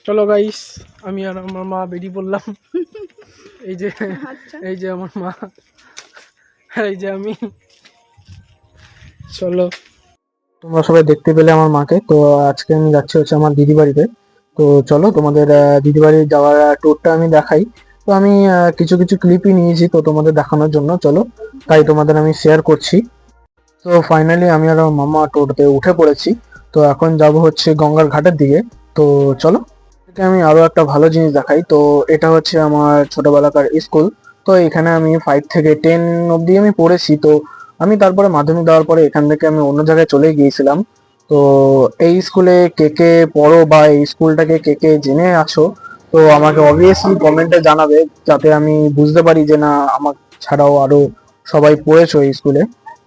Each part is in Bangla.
চলো গাইস, আমি আর আমার মা বেরিয়ে পড়লাম। এই যে আচ্ছা এই যে আমার মা, আর এই যে আমি। চলো, তোমরা সবাই দেখতে পেলে আমার মাকে। তো আজকে আমি যাচ্ছি হচ্ছে আমার দিদি বাড়িতে। তো চলো তোমাদের দিদি বাড়ি যাওয়ার ট্যুরটা আমি দেখাই। তো আমি কিছু কিছু ক্লিপই নিয়েছি তো তোমাদের দেখানোর জন্য, চলো তাই তোমাদের আমি শেয়ার করছি। তো ফাইনালি আমি আর আমার মামা টোটোতে উঠে পড়েছি। তো এখন যাব হচ্ছে গঙ্গার ঘাটের দিকে। তো চলো, এটা আমি আরো একটা ভালো জিনিস দেখাই। তো এটা হচ্ছে আমার ছোটবেলাকার স্কুল। তো এখানে আমি 5 থেকে 10 অবধি আমি পড়েছি। তো আমি তারপরে মাধ্যমিক দেওয়ার পরে এখান থেকে আমি অন্য জায়গায় চলে গিয়েছিলাম। তো এই স্কুলে কে কে পড়ো বা এই স্কুলটাকে কে কে জেনে আছো, তো আমাকে অবভিয়াসলি কমেন্টে জানাবে, যাতে আমি বুঝতে পারি যে না, আমার ছাড়াও আরো সবাই পড়েছো এই স্কুলে।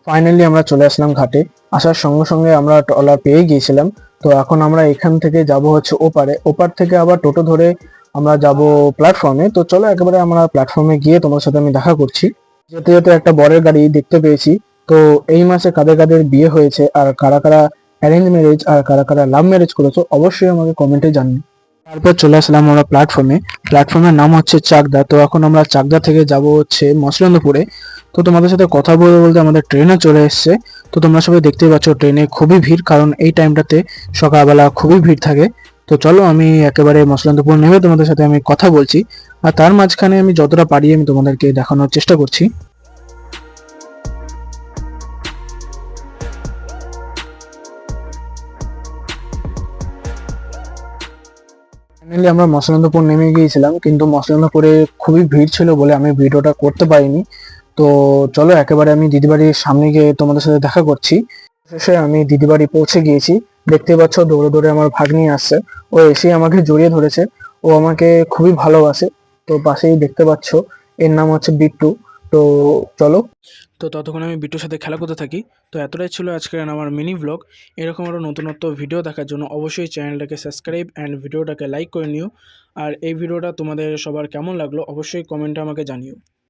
ফাইনালি আমরা চলে আসলাম ঘাটে। আসার সঙ্গে সঙ্গে আমরা ট্রলার পেয়ে গিয়েছিলাম। তো এখন আমরা এখান থেকে যাব হচ্ছে ওপারে, ওপার থেকে আবার টোটো ধরে আমরা যাব প্ল্যাটফর্মে। তো চলো একেবারে আমরা প্ল্যাটফর্মে গিয়ে তোমার সাথে আমি দেখা করছি। যেতে যেতে একটা বরের গাড়ি দেখতে পেয়েছি। তো এই মাসে কাদের কাদের বিয়ে হয়েছে আর কারা কারা অ্যারেঞ্জ ম্যারেজ আর কারা কারা লাভ ম্যারেজ করেছো, অবশ্যই আমাকে কমেন্টে জানিও। তারপর চলে আসলাম আমরা প্ল্যাটফর্মে। প্ল্যাটফর্মের নাম হচ্ছে চাকদা। তো এখন আমরা চাকদা থেকে যাব হচ্ছে মসলন্দপুরে। তো তোমাদের সাথে কথা বলতে বলতে আমাদের ট্রেনও চলে এসেছে। তো তোমরা সবাই দেখতেই পাচ্ছ ট্রেনে খুবই ভিড়, কারণ এই টাইমটাতে সকালবেলা খুবই ভিড় থাকে। তো চলো আমি একেবারে মসলন্দপুর নেমে তোমাদের সাথে আমি কথা বলছি, আর তার মাঝখানে আমি যতটা পারি আমি তোমাদেরকে দেখানোর চেষ্টা করছি। ফাইনালি আমরা মসলন্দপুর নেমে গিয়েছিলাম, কিন্তু মসলন্দপুরে খুবই ভিড় ছিল বলে আমি ভিডিওটা করতে পারিনি। তো চলো একেবারে আমি দিদি বাড়ির সামনে গিয়ে তোমাদের সাথে দেখা করছি। শেষে আমি দিদি বাড়ি পৌঁছে গিয়েছি। দেখতে পাচ্ছ দৌড়ে দৌড়ে আমার ভাগ্নি আসছে। ও এসে আমাকে জড়িয়ে ধরেছে। ও আমাকে খুবই ভালোবাসে। তো পাশেই দেখতে পাচ্ছ, এর নাম হচ্ছে বিট্টু। তো চলো, তো ততক্ষণ আমি বিট্টুর সাথে খেলা করতে থাকি। তো এতটাই ছিল আজকের আমার মিনি ব্লগ। এরকম আরও নতুনত্ব ভিডিও দেখার জন্য অবশ্যই চ্যানেলটাকে সাবস্ক্রাইব অ্যান্ড ভিডিওটাকে লাইক করে নিও। আর এই ভিডিওটা তোমাদের সবার কেমন লাগলো অবশ্যই কমেন্টে আমাকে জানিও।